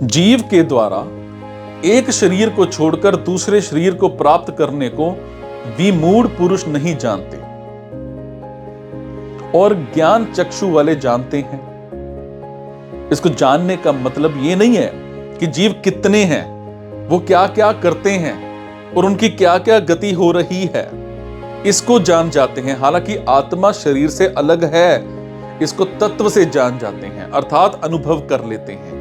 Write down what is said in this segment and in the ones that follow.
जीव के द्वारा एक शरीर को छोड़कर दूसरे शरीर को प्राप्त करने को विमूढ़ पुरुष नहीं जानते और ज्ञान चक्षु वाले जानते हैं। इसको जानने का मतलब यह नहीं है कि जीव कितने हैं, वो क्या क्या करते हैं और उनकी क्या क्या गति हो रही है, इसको जान जाते हैं। हालांकि आत्मा शरीर से अलग है, इसको तत्व से जान जाते हैं, अर्थात अनुभव कर लेते हैं।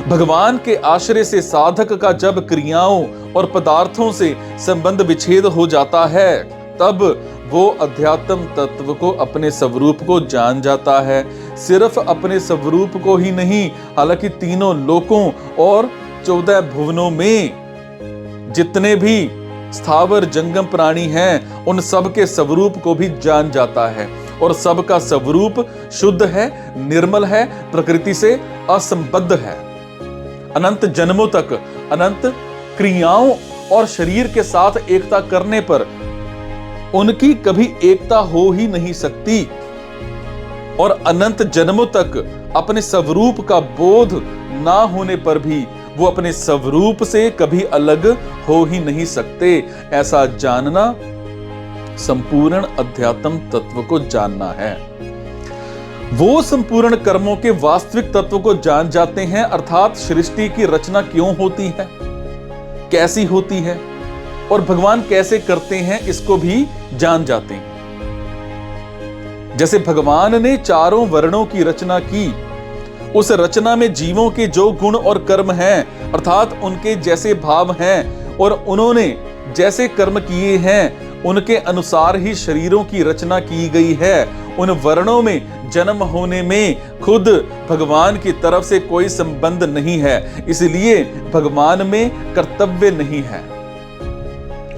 भगवान के आश्रय से साधक का जब क्रियाओं और पदार्थों से संबंध विच्छेद हो जाता है, तब वो अध्यात्म तत्व को, अपने स्वरूप को जान जाता है। सिर्फ अपने स्वरूप को ही नहीं, हालांकि तीनों लोकों और 14 भुवनों में जितने भी स्थावर जंगम प्राणी हैं, उन सब के स्वरूप को भी जान जाता है। और सबका स्वरूप शुद्ध है, निर्मल है, प्रकृति से असंबद्ध है। अनंत जन्मों तक अनंत क्रियाओं और शरीर के साथ एकता करने पर उनकी कभी एकता हो ही नहीं सकती, और अनंत जन्मों तक अपने स्वरूप का बोध ना होने पर भी वो अपने स्वरूप से कभी अलग हो ही नहीं सकते। ऐसा जानना संपूर्ण अध्यात्म तत्व को जानना है। वो संपूर्ण कर्मों के वास्तविक तत्व को जान जाते हैं, अर्थात सृष्टि की रचना क्यों होती है, कैसी होती है और भगवान कैसे करते हैं, इसको भी जान जाते हैं। जैसे भगवान ने चारों वर्णों की रचना की, उस रचना में जीवों के जो गुण और कर्म हैं, अर्थात उनके जैसे भाव हैं और उन्होंने जैसे कर्म किए हैं, उनके अनुसार ही शरीरों की रचना की गई है। उन वर्णों में जन्म होने में खुद भगवान की तरफ से कोई संबंध नहीं है, इसलिए भगवान में कर्तव्य नहीं है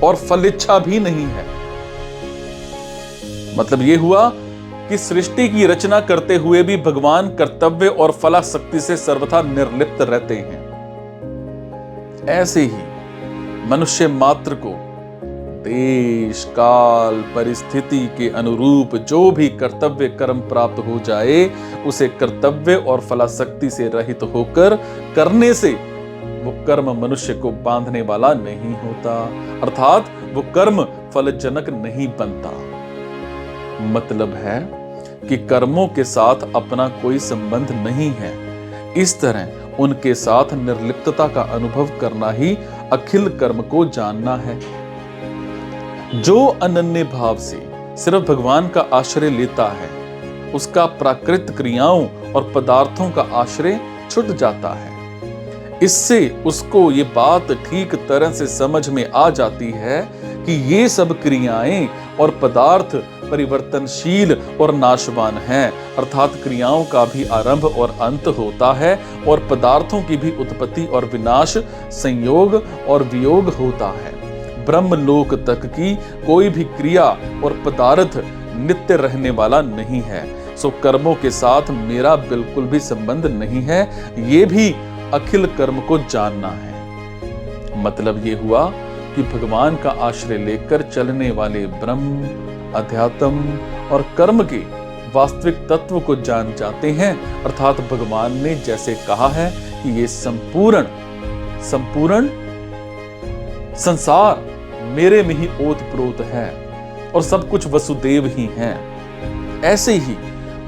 और फलिच्छा भी नहीं है। मतलब यह हुआ कि सृष्टि की रचना करते हुए भी भगवान कर्तव्य और फलाशक्ति से सर्वथा निर्लिप्त रहते हैं। ऐसे ही मनुष्य मात्र को देश काल परिस्थिति के अनुरूप जो भी कर्तव्य कर्म प्राप्त हो जाए, उसे कर्तव्य और फलाशक्ति से रहित होकर करने से वो कर्म मनुष्य को बांधने वाला नहीं होता, अर्थात वो कर्म फलजनक नहीं बनता। मतलब है कि कर्मों के साथ अपना कोई संबंध नहीं है। इस तरह उनके साथ निर्लिप्तता का अनुभव करना ही अखिल कर्म को जानना है। जो अनन्य भाव से सिर्फ भगवान का आश्रय लेता है, उसका प्राकृत क्रियाओं और पदार्थों का आश्रय छूट जाता है। इससे उसको ये बात ठीक तरह से समझ में आ जाती है कि ये सब क्रियाएं और पदार्थ परिवर्तनशील और नाशवान हैं, अर्थात क्रियाओं का भी आरंभ और अंत होता है और पदार्थों की भी उत्पत्ति और विनाश, संयोग और वियोग होता है। ब्रह्मलोक तक की कोई भी क्रिया और पदार्थ नित्य रहने वाला नहीं है। सो कर्मों के साथ मेरा बिल्कुल भी संबंध नहीं है, ये भी अखिल कर्म को जानना है। मतलब ये हुआ कि भगवान का आश्रय लेकर चलने वाले ब्रह्म, अध्यात्म और कर्म के वास्तविक तत्व को जान जाते हैं, अर्थात भगवान ने जैसे कहा है कि ये संपूर्ण संसार मेरे में ही ओतप्रोत है और सब कुछ वसुदेव ही है। ऐसे ही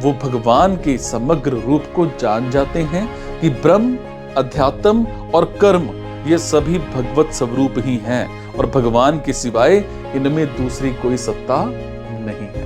वो भगवान के समग्र रूप को जान जाते हैं कि ब्रह्म, अध्यात्म और कर्म ये सभी भगवत स्वरूप ही हैं और भगवान के सिवाय इनमें दूसरी कोई सत्ता नहीं है।